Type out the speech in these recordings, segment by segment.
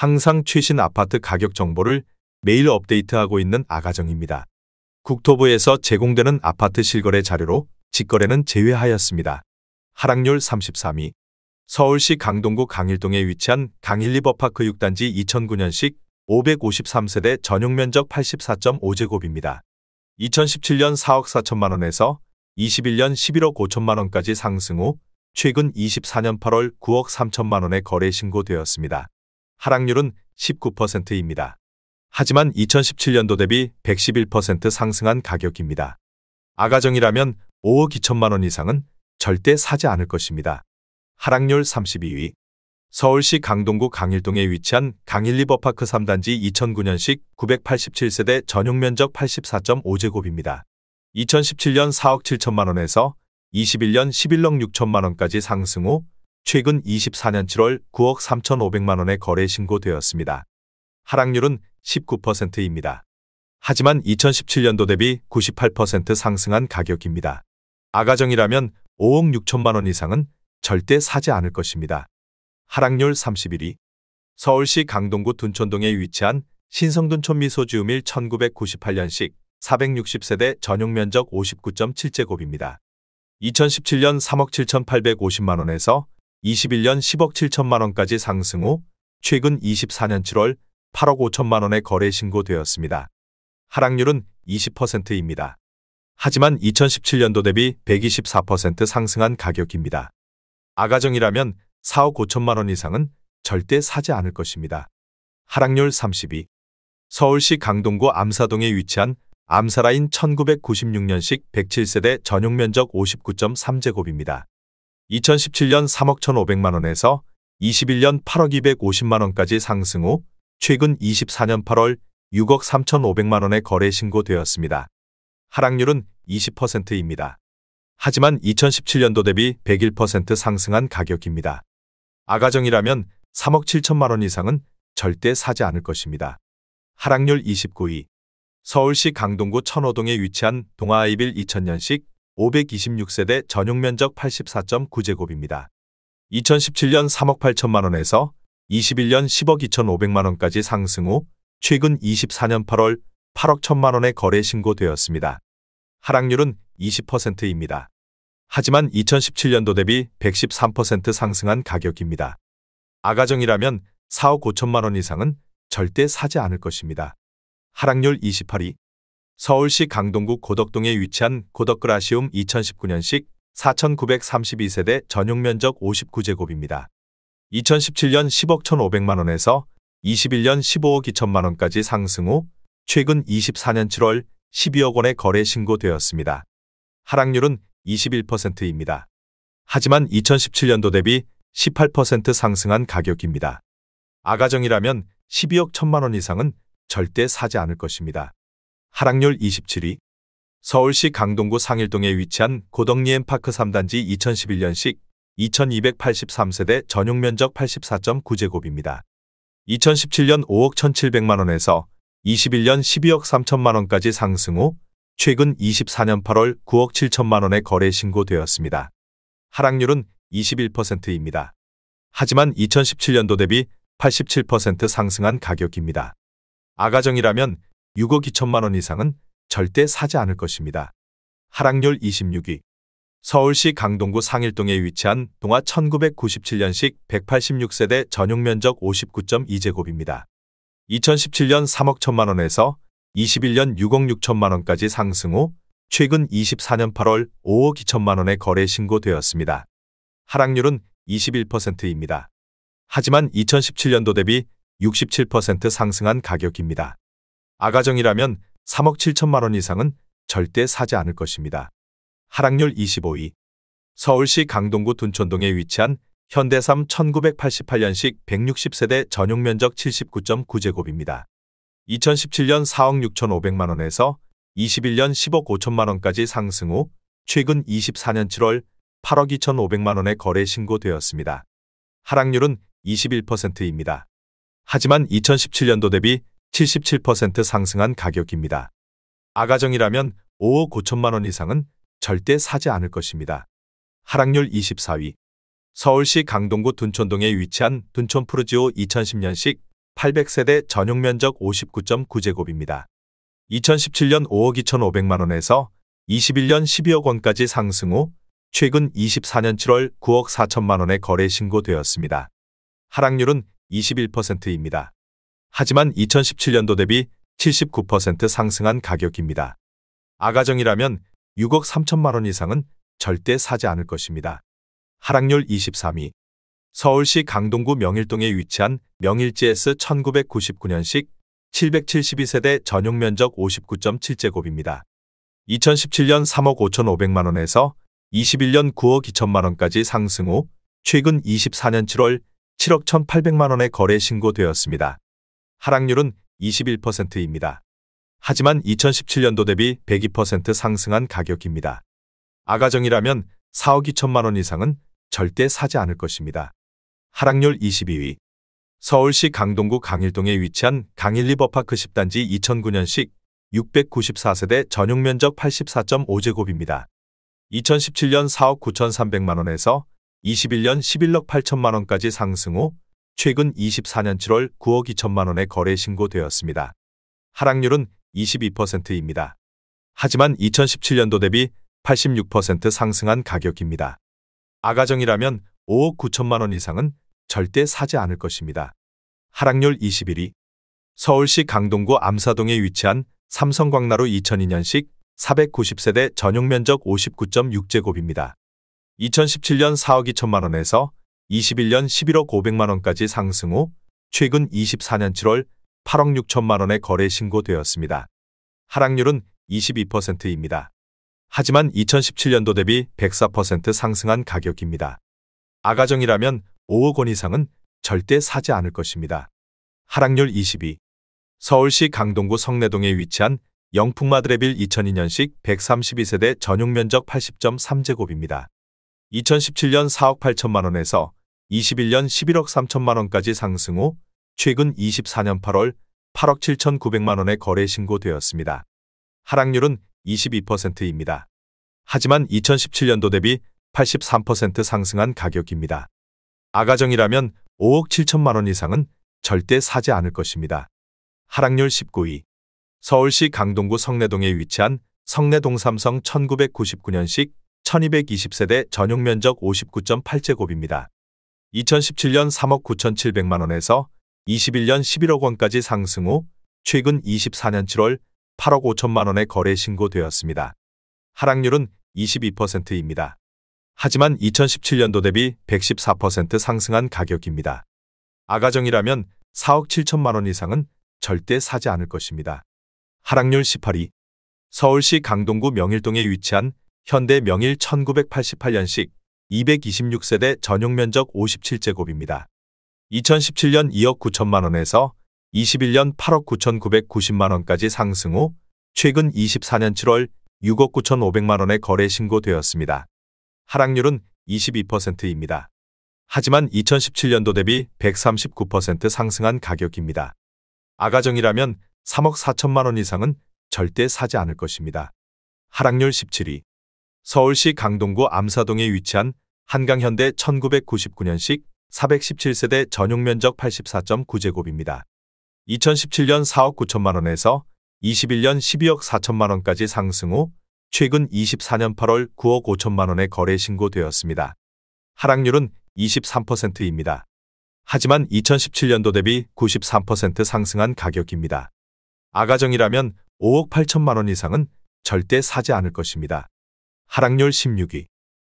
항상 최신 아파트 가격 정보를 매일 업데이트하고 있는 아가정입니다. 국토부에서 제공되는 아파트 실거래 자료로 직거래는 제외하였습니다. 하락률 33위. 서울시 강동구 강일동에 위치한 강일리버파크 6단지 2009년식 553세대 전용면적 84.5제곱입니다. 2017년 4억 4천만 원에서 21년 11억 5천만 원까지 상승 후 최근 24년 8월 9억 3천만 원에 거래 신고되었습니다. 하락률은 19%입니다. 하지만 2017년도 대비 111% 상승한 가격입니다. 아가정이라면 5억 2천만 원 이상은 절대 사지 않을 것입니다. 하락률 32위. 서울시 강동구 강일동에 위치한 강일리버파크 3단지 2009년식 987세대 전용면적 84.5제곱입니다. 2017년 4억 7천만 원에서 21년 11억 6천만 원까지 상승 후 최근 24년 7월 9억 3,500만 원에 거래 신고되었습니다. 하락률은 19%입니다. 하지만 2017년도 대비 98% 상승한 가격입니다. 아가정이라면 5억 6천만 원 이상은 절대 사지 않을 것입니다. 하락률 31위. 서울시 강동구 둔촌동에 위치한 신성둔촌 미소지음일 1998년식 460세대 전용면적 59.7제곱입니다. 2017년 3억 7,850만 원에서 21년 10억 7천만 원까지 상승 후 최근 24년 7월 8억 5천만 원에 거래 신고되었습니다. 하락률은 20%입니다. 하지만 2017년도 대비 124% 상승한 가격입니다. 아가정이라면 4억 5천만 원 이상은 절대 사지 않을 것입니다. 하락률 32. 서울시 강동구 암사동에 위치한 암사라인 1996년식 107세대 전용면적 59.3제곱입니다. 2017년 3억 1,500만 원에서 21년 8억 250만 원까지 상승 후 최근 24년 8월 6억 3,500만 원에 거래 신고되었습니다. 하락률은 20%입니다. 하지만 2017년도 대비 101% 상승한 가격입니다. 아가정이라면 3억 7천만 원 이상은 절대 사지 않을 것입니다. 하락률 29위. 서울시 강동구 천호동에 위치한 동아아이빌 2000년식 526세대 전용면적 84.9제곱입니다. 2017년 3억 8천만 원에서 21년 10억 2,500만 원까지 상승 후 최근 24년 8월 8억 1천만 원에 거래 신고되었습니다. 하락률은 20%입니다. 하지만 2017년도 대비 113% 상승한 가격입니다. 아가정이라면 4억 5천만 원 이상은 절대 사지 않을 것입니다. 하락률 28위. 서울시 강동구 고덕동에 위치한 고덕그라시움 2019년식 4,932세대 전용면적 59제곱입니다. 2017년 10억 1,500만 원에서 21년 15억 2천만 원까지 상승 후 최근 24년 7월 12억 원에 거래 신고되었습니다. 하락률은 21%입니다. 하지만 2017년도 대비 18% 상승한 가격입니다. 아가정이라면 12억 1천만 원 이상은 절대 사지 않을 것입니다. 하락률 27위. 서울시 강동구 상일동에 위치한 고덕리엠파크 3단지 2011년식 2283세대 전용면적 84.9제곱입니다. 2017년 5억 1,700만 원에서 21년 12억 3천만 원까지 상승 후 최근 24년 8월 9억 7천만 원에 거래 신고되었습니다. 하락률은 21%입니다. 하지만 2017년도 대비 87% 상승한 가격입니다. 아가정이라면 6억 2천만 원 이상은 절대 사지 않을 것입니다. 하락률 26위. 서울시 강동구 상일동에 위치한 동아 1997년식 186세대 전용면적 59.2제곱입니다. 2017년 3억 1천만 원에서 21년 6억 6천만 원까지 상승 후 최근 24년 8월 5억 2천만 원에 거래 신고되었습니다. 하락률은 21%입니다. 하지만 2017년도 대비 67% 상승한 가격입니다. 아가정이라면 3억 7천만 원 이상은 절대 사지 않을 것입니다. 하락률 25위. 서울시 강동구 둔촌동에 위치한 현대삼 1988년식 160세대 전용면적 79.9제곱입니다. 2017년 4억 6,500만 원에서 21년 10억 5천만 원까지 상승 후 최근 24년 7월 8억 2,500만 원에 거래 신고되었습니다. 하락률은 21%입니다. 하지만 2017년도 대비 77% 상승한 가격입니다. 아가정이라면 5억 5천만 원 이상은 절대 사지 않을 것입니다. 하락률 24위. 서울시 강동구 둔촌동에 위치한 둔촌 푸르지오 2010년식 800세대 전용 면적 59.9제곱입니다. 2017년 5억 2,500만 원에서 21년 12억 원까지 상승 후 최근 24년 7월 9억 4천만 원에 거래 신고되었습니다. 하락률은 21%입니다. 하지만 2017년도 대비 79% 상승한 가격입니다. 아가정이라면 6억 3천만 원 이상은 절대 사지 않을 것입니다. 하락률 23위. 서울시 강동구 명일동에 위치한 명일GS 1999년식 772세대 전용 면적 59.7제곱입니다. 2017년 3억 5,500만 원에서 21년 9억 2천만 원까지 상승 후 최근 24년 7월 7억 1,800만 원에 거래 신고되었습니다. 하락률은 21%입니다. 하지만 2017년도 대비 102% 상승한 가격입니다. 아가정이라면 4억 2천만 원 이상은 절대 사지 않을 것입니다. 하락률 22위. 서울시 강동구 강일동에 위치한 강일리버파크 10단지 2009년식 694세대 전용 면적 84.5제곱입니다. 2017년 4억 9,300만 원에서 21년 11억 8천만 원까지 상승 후 최근 24년 7월 9억 2천만 원에 거래 신고되었습니다. 하락률은 22%입니다. 하지만 2017년도 대비 86% 상승한 가격입니다. 아가정이라면 5억 9천만 원 이상은 절대 사지 않을 것입니다. 하락률 21위. 서울시 강동구 암사동에 위치한 삼성광나루 2002년식 490세대 전용 면적 59.6제곱입니다. 2017년 4억 2천만 원에서 21년 11억 500만 원까지 상승 후 최근 24년 7월 8억 6천만 원에 거래 신고되었습니다. 하락률은 22%입니다. 하지만 2017년도 대비 104% 상승한 가격입니다. 아가정이라면 5억 원 이상은 절대 사지 않을 것입니다. 하락률 22. 서울시 강동구 성내동에 위치한 영풍마드레빌 2002년식 132세대 전용 면적 80.3제곱입니다. 2017년 4억 8천만 원에서 21년 11억 3천만 원까지 상승 후 최근 24년 8월 8억 7,900만 원에 거래 신고되었습니다. 하락률은 22%입니다. 하지만 2017년도 대비 83% 상승한 가격입니다. 아가정이라면 5억 7천만 원 이상은 절대 사지 않을 것입니다. 하락률 19위. 서울시 강동구 성내동에 위치한 성내동 삼성 1999년식 1220세대 전용 면적 59.8제곱입니다. 2017년 3억 9,700만 원에서 21년 11억 원까지 상승 후 최근 24년 7월 8억 5천만 원에 거래 신고되었습니다. 하락률은 22%입니다. 하지만 2017년도 대비 114% 상승한 가격입니다. 아가정이라면 4억 7천만 원 이상은 절대 사지 않을 것입니다. 하락률 18위. 서울시 강동구 명일동에 위치한 현대 명일 1988년식 226세대 전용 면적 57제곱입니다. 2017년 2억 9천만 원에서 21년 8억 9,990만 원까지 상승 후 최근 24년 7월 6억 9,500만 원에 거래 신고되었습니다. 하락률은 22%입니다. 하지만 2017년도 대비 139% 상승한 가격입니다. 아가정이라면 3억 4천만 원 이상은 절대 사지 않을 것입니다. 하락률 17위. 서울시 강동구 암사동에 위치한 한강현대 1999년식 417세대 전용 면적 84.9제곱입니다. 2017년 4억 9천만 원에서 21년 12억 4천만 원까지 상승 후 최근 24년 8월 9억 5천만 원에 거래 신고되었습니다. 하락률은 23%입니다. 하지만 2017년도 대비 93% 상승한 가격입니다. 아가정이라면 5억 8천만 원 이상은 절대 사지 않을 것입니다. 하락률 16위.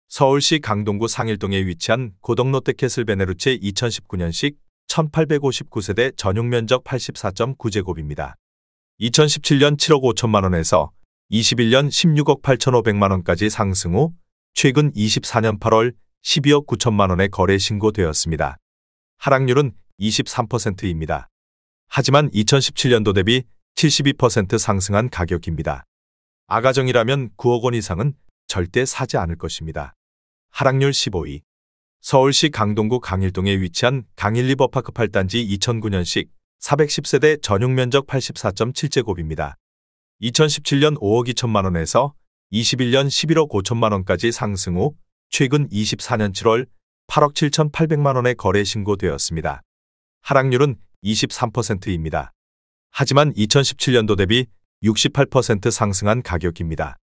서울시 강동구 상일동에 위치한 고덕롯데캐슬 베네루체 2019년식 1859세대 전용 면적 84.9제곱입니다. 2017년 7억 5천만 원에서 21년 16억 8,500만 원까지 상승 후 최근 24년 8월 12억 9천만 원에 거래 신고되었습니다. 하락률은 23%입니다. 하지만 2017년도 대비 72% 상승한 가격입니다. 아가정이라면 9억 원 이상은 절대 사지 않을 것입니다. 하락률 15위. 서울시 강동구 강일동에 위치한 강일리버파크 8단지 2009년식 410세대 전용 면적 84.7제곱입니다. 2017년 5억 2천만 원에서 21년 11억 5천만 원까지 상승 후 최근 24년 7월 8억 7,800만 원에 거래 신고되었습니다. 하락률은 23%입니다. 하지만 2017년도 대비 68% 상승한 가격입니다.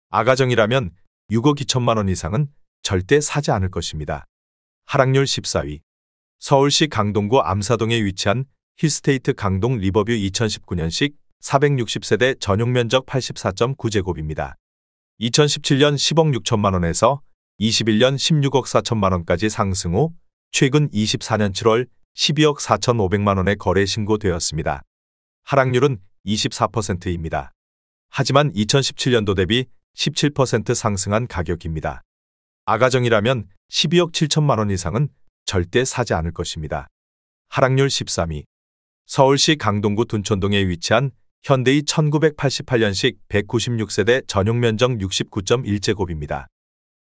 아가정이라면 6억 2천만 원 이상은 절대 사지 않을 것입니다. 하락률 14위. 서울시 강동구 암사동에 위치한 힐스테이트 강동 리버뷰 2019년식 460세대 전용 면적 84.9제곱입니다. 2017년 10억 6천만 원에서 21년 16억 4천만 원까지 상승 후 최근 24년 7월 12억 4,500만 원에 거래 신고되었습니다. 하락률은 24%입니다. 하지만 2017년도 대비 17% 상승한 가격입니다. 아가정이라면 12억 7천만 원 이상은 절대 사지 않을 것입니다. 하락률 13위. 서울시 강동구 둔촌동에 위치한 현대이 1988년식 196세대 전용 면적 69.1제곱입니다.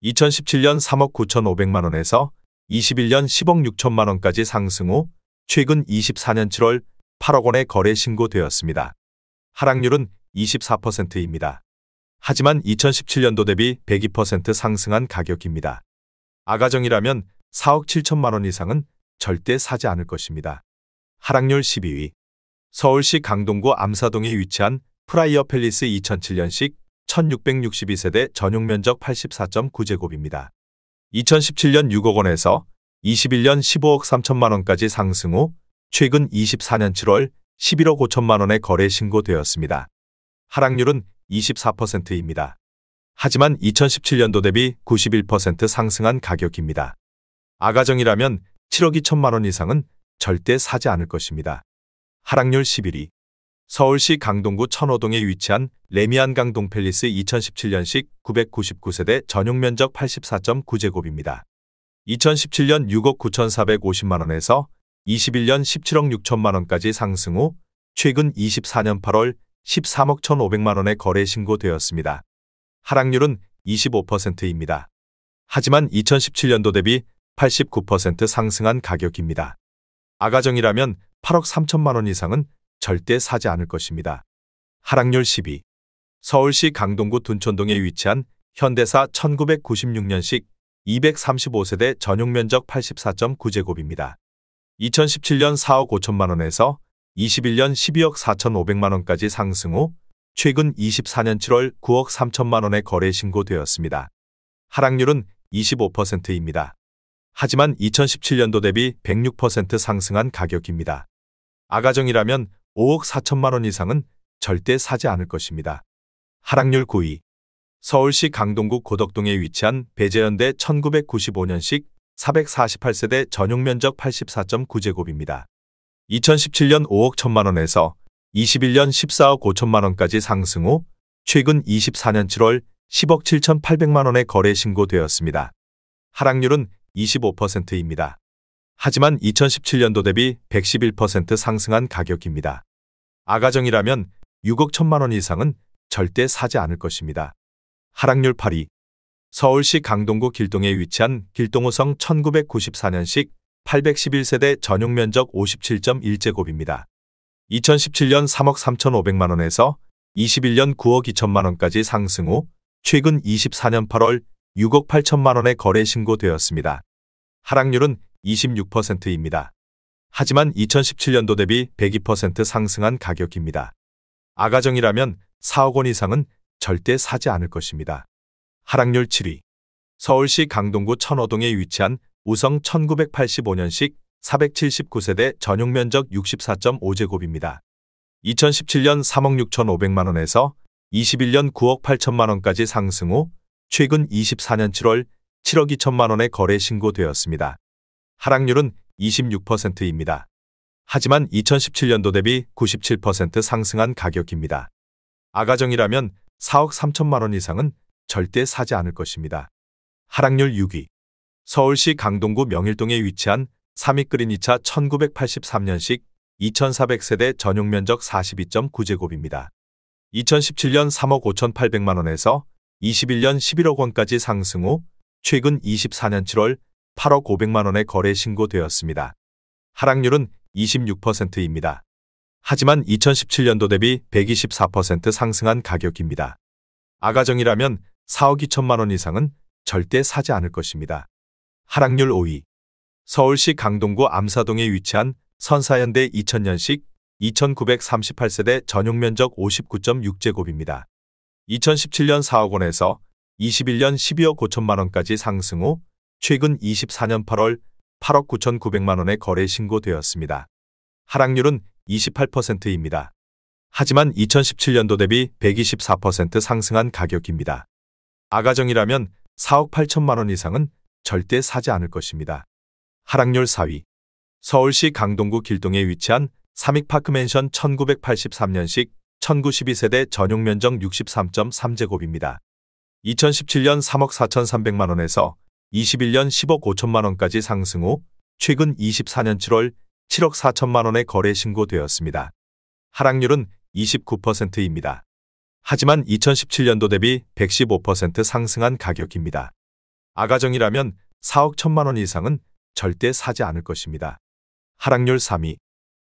2017년 3억 9,500만 원에서 21년 10억 6천만 원까지 상승 후 최근 24년 7월 8억 원에 거래 신고되었습니다. 하락률은 24%입니다. 하지만 2017년도 대비 102% 상승한 가격입니다. 아가정이라면 4억 7천만 원 이상은 절대 사지 않을 것입니다. 하락률 12위. 서울시 강동구 암사동에 위치한 프라이어 팰리스 2007년식 1662세대 전용 면적 84.9제곱입니다. 2017년 6억 원에서 21년 15억 3천만 원까지 상승 후 최근 24년 7월 11억 5천만 원에 거래 신고되었습니다. 하락률은 24%입니다. 하지만 2017년도 대비 91% 상승한 가격입니다. 아가정이라면 7억 2천만 원 이상은 절대 사지 않을 것입니다. 하락률 11위. 서울시 강동구 천호동에 위치한 레미안 강동 팰리스 2017년식 999세대 전용 면적 84.9제곱입니다. 2017년 6억 9,450만 원에서 21년 17억 6천만 원까지 상승 후 최근 24년 8월 13억 1,500만 원에 거래 신고되었습니다. 하락률은 25%입니다. 하지만 2017년도 대비 89% 상승한 가격입니다. 아가정이라면 8억 3천만 원 이상은 절대 사지 않을 것입니다. 하락률 10위. 서울시 강동구 둔촌동에 위치한 현대사 1996년식 235세대 전용 면적 84.9제곱입니다. 2017년 4억 5천만 원에서 21년 12억 4,500만 원까지 상승 후 최근 24년 7월 9억 3천만 원에 거래 신고되었습니다. 하락률은 25%입니다. 하지만 2017년도 대비 106% 상승한 가격입니다. 아가정이라면 5억 4천만 원 이상은 절대 사지 않을 것입니다. 하락률 9위. 서울시 강동구 고덕동에 위치한 배재현대 1995년식 448세대 전용 면적 84.9제곱입니다. 2017년 5억 1천만 원에서 21년 14억 5천만 원까지 상승 후 최근 24년 7월 10억 7,800만 원에 거래 신고되었습니다. 하락률은 25%입니다. 하지만 2017년도 대비 111% 상승한 가격입니다. 아가정이라면 6억 1천만 원 이상은 절대 사지 않을 것입니다. 하락률 8위. 서울시 강동구 길동에 위치한 길동호성 1994년식 811세대 전용 면적 57.1제곱입니다. 2017년 3억 3,500만 원에서 21년 9억 2천만 원까지 상승 후 최근 24년 8월 6억 8천만 원에 거래 신고되었습니다. 하락률은 26%입니다. 하지만 2017년도 대비 102% 상승한 가격입니다. 아가정이라면 4억 원 이상은 절대 사지 않을 것입니다. 하락률 7위. 서울시 강동구 천호동에 위치한 우성 1985년식 479세대 전용 면적 64.5제곱입니다. 2017년 3억 6,500만 원에서 21년 9억 8천만 원까지 상승 후 최근 24년 7월 7억 2천만 원에 거래 신고되었습니다. 하락률은 26%입니다. 하지만 2017년도 대비 97% 상승한 가격입니다. 아가정이라면 4억 3천만 원 이상은 절대 사지 않을 것입니다. 하락률 6위. 서울시 강동구 명일동에 위치한 삼익그린 2차 1983년식 2400세대 전용 면적 42.9제곱입니다. 2017년 3억 5,800만 원에서 21년 11억 원까지 상승 후 최근 24년 7월 8억 500만 원에 거래 신고되었습니다. 하락률은 26%입니다. 하지만 2017년도 대비 124% 상승한 가격입니다. 아가정이라면 4억 2천만 원 이상은 절대 사지 않을 것입니다. 하락률 5위. 서울시 강동구 암사동에 위치한 선사현대 2000년식 2938세대 전용면적 59.6제곱입니다. 2017년 4억 원에서 21년 12억 5천만 원까지 상승 후 최근 24년 8월 8억 9,900만 원에 거래 신고되었습니다. 하락률은 28%입니다. 하지만 2017년도 대비 124% 상승한 가격입니다. 아가정이라면 4억 8천만 원 이상은 절대 사지 않을 것입니다. 하락률 4위. 서울시 강동구 길동에 위치한 삼익파크맨션 1983년식 1912세대 전용면적 63.3제곱입니다. 2017년 3억 4,300만 원에서 21년 10억 5천만 원까지 상승 후 최근 24년 7월 7억 4천만 원에 거래 신고되었습니다. 하락률은 29%입니다. 하지만 2017년도 대비 115% 상승한 가격입니다. 아가정이라면 4억 1천만 원 이상은 절대 사지 않을 것입니다. 하락률 3위.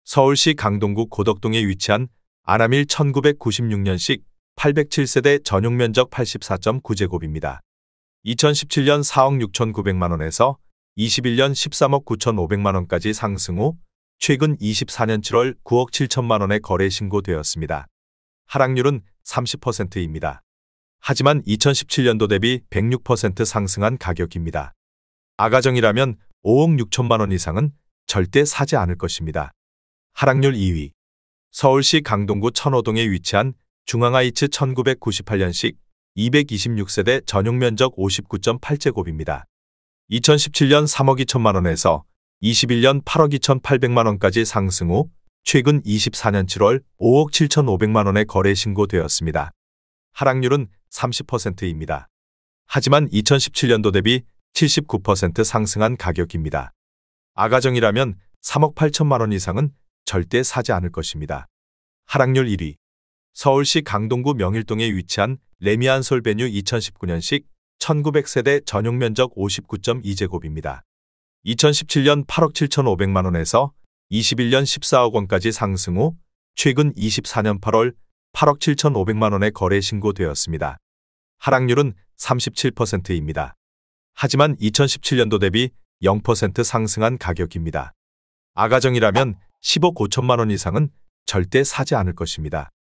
서울시 강동구 고덕동에 위치한 아나밀 1996년식 807세대 전용면적 84.9제곱입니다. 2017년 4억 6,900만 원에서 21년 13억 9,500만 원까지 상승 후 최근 24년 7월 9억 7천만 원에 거래 신고되었습니다. 하락률은 30%입니다. 하지만 2017년도 대비 106% 상승한 가격입니다. 아가정이라면 5억 6천만 원 이상은 절대 사지 않을 것입니다. 하락률 2위. 서울시 강동구 천호동에 위치한 중앙하이츠 1998년식 226세대 전용면적 59.8제곱입니다. 2017년 3억 2천만 원에서 21년 8억 2,800만 원까지 상승 후 최근 24년 7월 5억 7,500만 원에 거래 신고되었습니다. 하락률은 30%입니다. 하지만 2017년도 대비 79% 상승한 가격입니다. 아가정이라면 3억 8천만 원 이상은 절대 사지 않을 것입니다. 하락률 1위. 서울시 강동구 명일동에 위치한 레미안솔베뉴 2019년식 1900세대 전용면적 59.2제곱입니다. 2017년 8억 7,500만 원에서 21년 14억 원까지 상승 후 최근 24년 8월 8억 7,500만 원에 거래 신고되었습니다. 하락률은 37%입니다. 하지만 2017년도 대비 0% 상승한 가격입니다. 아가정이라면 10억 5천만 원 이상은 절대 사지 않을 것입니다.